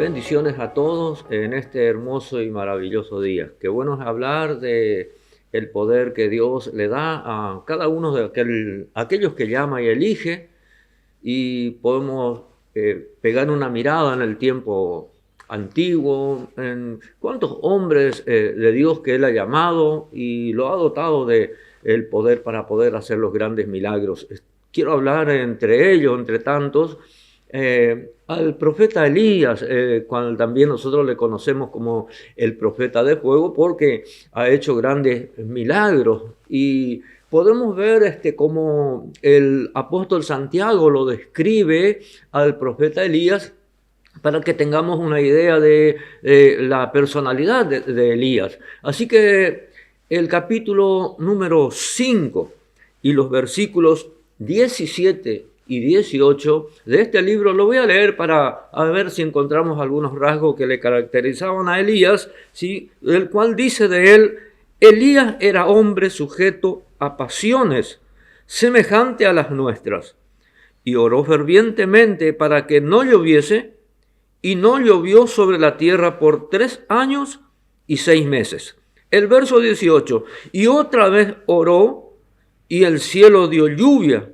Bendiciones a todos en este hermoso y maravilloso día. Qué bueno es hablar de el poder que Dios le da a cada uno de aquellos que llama y elige, y podemos pegar una mirada en el tiempo antiguo, en cuántos hombres de Dios que Él ha llamado y lo ha dotado de el poder para poder hacer los grandes milagros. Quiero hablar entre ellos, entre tantos, al profeta Elías, cual también nosotros le conocemos como el profeta de fuego, porque ha hecho grandes milagros. Y podemos ver cómo el apóstol Santiago lo describe al profeta Elías, para que tengamos una idea de la personalidad de Elías. Así que el capítulo número 5 y los versículos 17 y 18 de este libro lo voy a leer para ver si encontramos algunos rasgos que le caracterizaban a Elías, ¿sí? El cual dice de él: Elías era hombre sujeto a pasiones, semejante a las nuestras, y oró fervientemente para que no lloviese, y no llovió sobre la tierra por 3 años y 6 meses. El verso 18, y otra vez oró, y el cielo dio lluvia,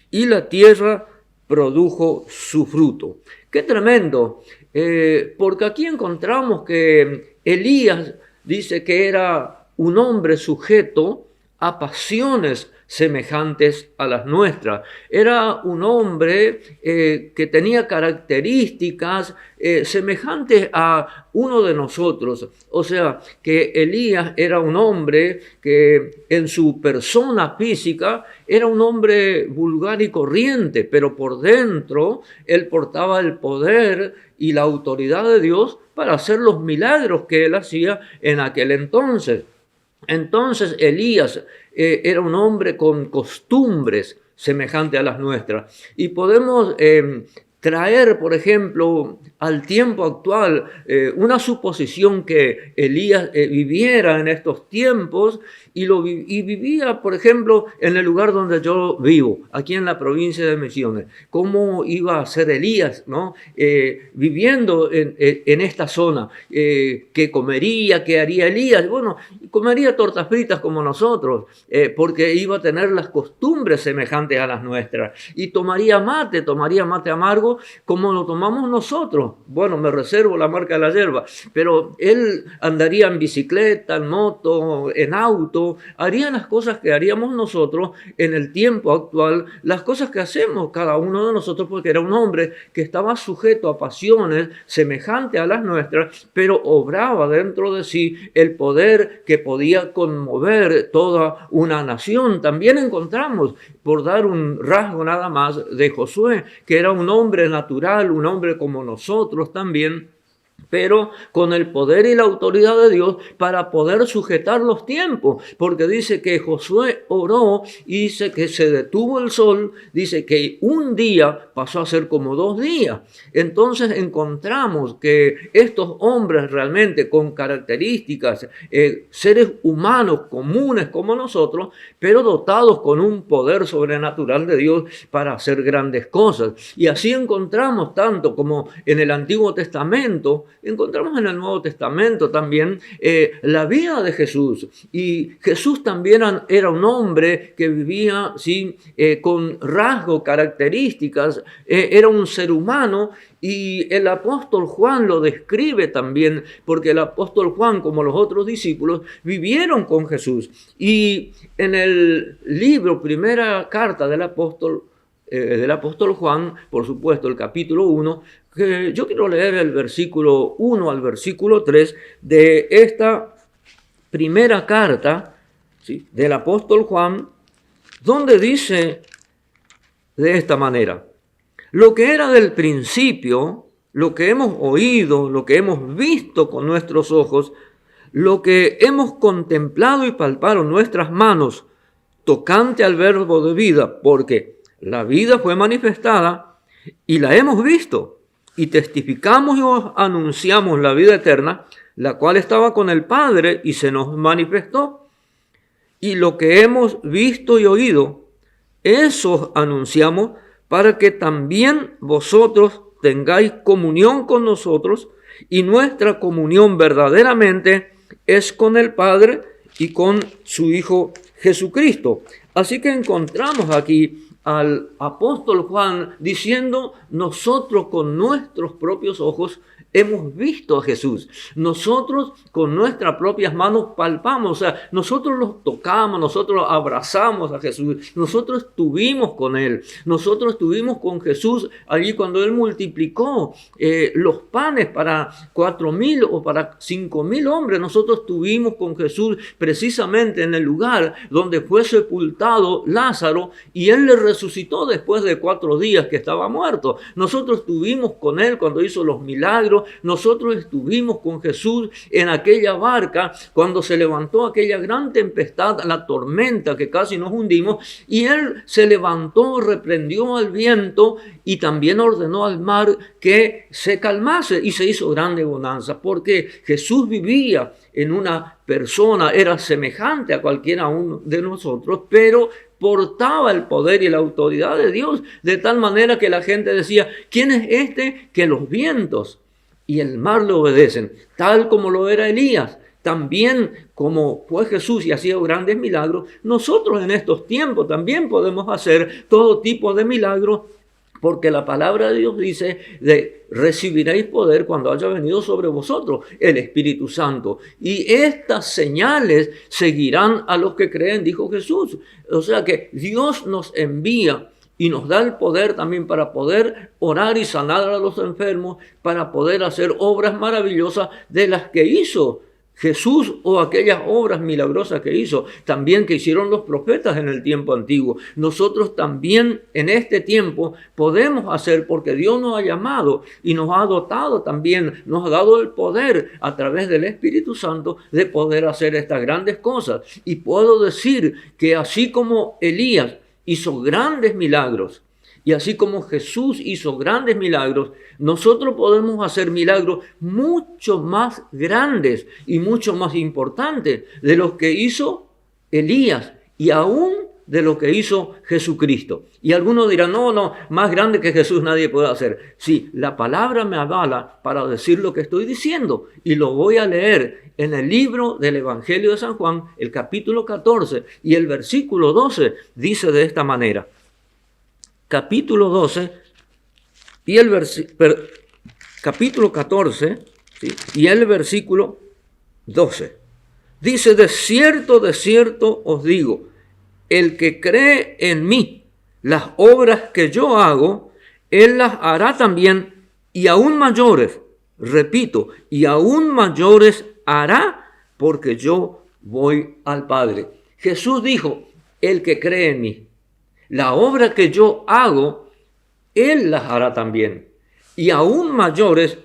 y la tierra produjo su fruto. ¡Qué tremendo! Porque aquí encontramos que Elías dice que era un hombre sujeto a pasiones semejantes a las nuestras. Era un hombre que tenía características semejantes a uno de nosotros. O sea, que Elías era un hombre que en su persona física era un hombre vulgar y corriente, pero por dentro él portaba el poder y la autoridad de Dios para hacer los milagros que él hacía en aquel entonces. Entonces Elías era un hombre con costumbres semejantes a las nuestras. Y podemos traer, por ejemplo, al tiempo actual, una suposición que Elías viviera en estos tiempos y vivía, por ejemplo, en el lugar donde yo vivo, aquí en la provincia de Misiones. ¿Cómo iba a ser Elías, ¿no? Viviendo en esta zona? ¿Qué comería? ¿Qué haría Elías? Bueno, comería tortas fritas como nosotros, porque iba a tener las costumbres semejantes a las nuestras. Y tomaría mate amargo como lo tomamos nosotros. Bueno, me reservo la marca de la yerba, pero él andaría en bicicleta, en moto, en auto, haría las cosas que haríamos nosotros en el tiempo actual, las cosas que hacemos cada uno de nosotros, porque era un hombre que estaba sujeto a pasiones semejantes a las nuestras, pero obraba dentro de sí el poder que podía conmover toda una nación. También encontramos, por dar un rasgo nada más, de Josué, que era un hombre natural, un hombre como nosotros también, pero con el poder y la autoridad de Dios para poder sujetar los tiempos, porque dice que Josué oró y dice que se detuvo el sol, dice que un día pasó a ser como 2 días. Entonces encontramos que estos hombres realmente con características, seres humanos comunes como nosotros, pero dotados con un poder sobrenatural de Dios para hacer grandes cosas. Y así encontramos tanto como en el Antiguo Testamento, encontramos en el Nuevo Testamento también la vida de Jesús. Y Jesús también era un hombre que vivía, ¿sí? Con rasgos, características, era un ser humano. Y el apóstol Juan lo describe también, porque el apóstol Juan, como los otros discípulos, vivieron con Jesús. Y en el libro, primera carta del apóstol Juan, por supuesto, el capítulo 1, que yo quiero leer el versículo 1 al versículo 3 de esta primera carta, ¿sí?, del apóstol Juan, donde dice de esta manera: lo que era del principio, lo que hemos oído, lo que hemos visto con nuestros ojos, lo que hemos contemplado y palpado nuestras manos, tocante al verbo de vida, porque la vida fue manifestada y la hemos visto, y testificamos y os anunciamos la vida eterna, la cual estaba con el Padre y se nos manifestó. Y lo que hemos visto y oído, eso anunciamos, para que también vosotros tengáis comunión con nosotros, Y nuestra comunión verdaderamente es con el Padre y con su Hijo Jesucristo. Así que encontramos aquí al apóstol Juan diciendo: nosotros con nuestros propios ojos hemos visto a Jesús. Nosotros con nuestras propias manos palpamos, o sea, nosotros los tocamos, nosotros abrazamos a Jesús, nosotros estuvimos con Él, nosotros estuvimos con Jesús allí cuando Él multiplicó los panes para 4,000 o para 5,000 hombres. Nosotros estuvimos con Jesús precisamente en el lugar donde fue sepultado Lázaro y Él le resucitó después de 4 días que estaba muerto. Nosotros estuvimos con Él cuando hizo los milagros. Nosotros estuvimos con Jesús en aquella barca cuando se levantó aquella gran tempestad, la tormenta que casi nos hundimos, y Él se levantó, reprendió al viento y también ordenó al mar que se calmase, y se hizo grande bonanza, porque Jesús vivía en una persona, era semejante a cualquiera uno de nosotros, pero portaba el poder y la autoridad de Dios, de tal manera que la gente decía: ¿quién es este que los vientos y el mar le obedecen? Tal como lo era Elías. También como fue Jesús y hacía grandes milagros, nosotros en estos tiempos también podemos hacer todo tipo de milagros, porque la palabra de Dios dice: recibiréis poder cuando haya venido sobre vosotros el Espíritu Santo. Y estas señales seguirán a los que creen, dijo Jesús. O sea que Dios nos envía y nos da el poder también para poder orar y sanar a los enfermos, para poder hacer obras maravillosas de las que hizo Jesús, o aquellas obras milagrosas que hizo, también que hicieron los profetas en el tiempo antiguo. Nosotros también en este tiempo podemos hacer, porque Dios nos ha llamado y nos ha dotado también, nos ha dado el poder a través del Espíritu Santo de poder hacer estas grandes cosas. Y puedo decir que así como Elías hizo grandes milagros, y así como Jesús hizo grandes milagros, nosotros podemos hacer milagros mucho más grandes y mucho más importantes de los que hizo Elías y aún de lo que hizo Jesucristo. Y algunos dirán: no, más grande que Jesús nadie puede hacer. Sí, la palabra me avala para decir lo que estoy diciendo, y lo voy a leer en el libro del Evangelio de San Juan, el capítulo 14 y el versículo 12, dice de esta manera. Capítulo 12 y capítulo 14, ¿sí?, y el versículo 12. Dice: de cierto os digo, el que cree en mí, las obras que yo hago, él las hará también, y aún mayores, repito, y aún mayores hará, porque yo voy al Padre. Jesús dijo: el que cree en mí, la obra que yo hago, Él las hará también, y aún mayores,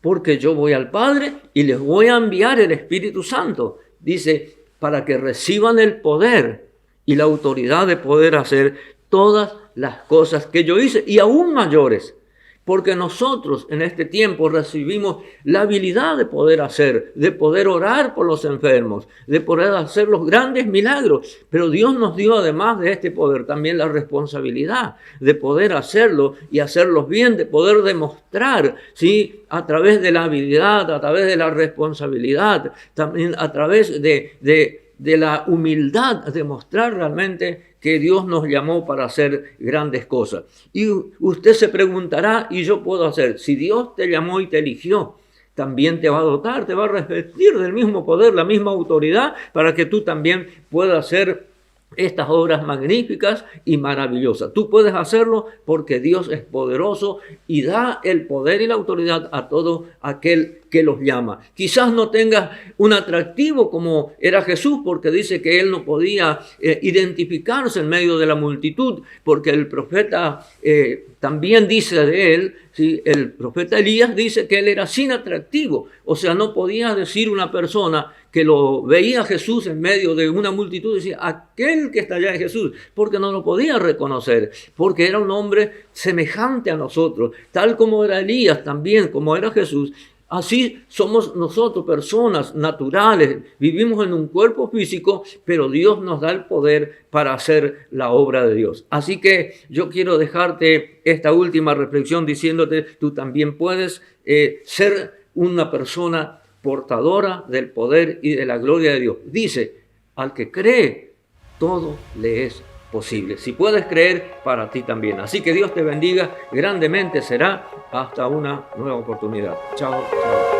porque yo voy al Padre y les voy a enviar el Espíritu Santo. Dice, para que reciban el poder y la autoridad de poder hacer todas las cosas que yo hice, y aún mayores. Porque nosotros en este tiempo recibimos la habilidad de poder hacer, de poder orar por los enfermos, de poder hacer los grandes milagros. Pero Dios nos dio, además de este poder, también la responsabilidad de poder hacerlo y hacerlos bien, de poder demostrar, ¿sí?, a través de la habilidad, a través de la responsabilidad, también a través de la humildad, demostrar realmente que Dios nos llamó para hacer grandes cosas. Y usted se preguntará, y yo puedo hacer: si Dios te llamó y te eligió, también te va a dotar, te va a revestir del mismo poder, la misma autoridad, para que tú también puedas hacer estas obras magníficas y maravillosas. Tú puedes hacerlo porque Dios es poderoso y da el poder y la autoridad a todo aquel que los llama. Quizás no tengas un atractivo como era Jesús, porque dice que él no podía identificarse en medio de la multitud, porque el profeta también dice de él, ¿sí?, el profeta Elías dice que él era sin atractivo. O sea, no podía decir una persona que lo veía a Jesús en medio de una multitud, decía: aquel que está allá es Jesús, porque no lo podía reconocer, porque era un hombre semejante a nosotros, tal como era Elías, también como era Jesús. Así somos nosotros, personas naturales, vivimos en un cuerpo físico, pero Dios nos da el poder para hacer la obra de Dios. Así que yo quiero dejarte esta última reflexión diciéndote: tú también puedes ser una persona portadora del poder y de la gloria de Dios. Dice, al que cree, todo le es posible. Si puedes creer, para ti también. Así que Dios te bendiga grandemente. Será hasta una nueva oportunidad. Chao, chao.